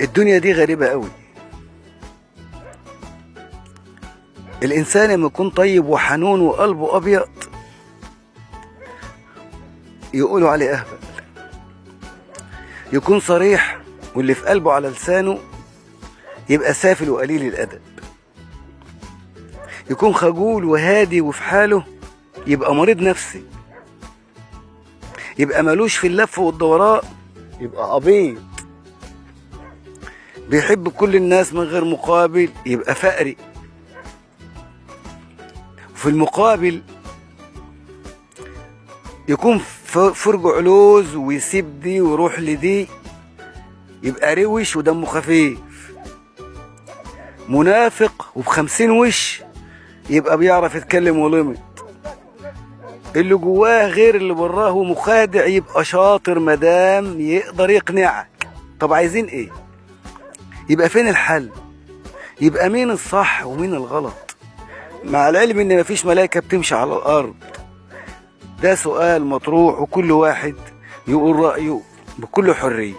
الدنيا دي غريبة قوي. الإنسان لما يكون طيب وحنون وقلبه أبيض يقولوا عليه أهبل. يكون صريح واللي في قلبه على لسانه يبقى سافل وقليل الأدب. يكون خجول وهادي وفي حاله يبقى مريض نفسي. يبقى ملوش في اللف والدوران يبقى عبيط. بيحب كل الناس من غير مقابل يبقى فقري. في المقابل يكون فرج علوز ويسيب دي ويروح لدي يبقى روش ودمه خفيف. منافق وب50 وش يبقى بيعرف يتكلم ولمط. اللي جواه غير اللي براه مخادع يبقى شاطر مدام يقدر يقنعك. طب عايزين ايه؟ يبقى فين الحل؟ يبقى مين الصح ومين الغلط؟ مع العلم ان مفيش ملائكة بتمشي على الارض. ده سؤال مطروح وكل واحد يقول رأيه بكل حرية.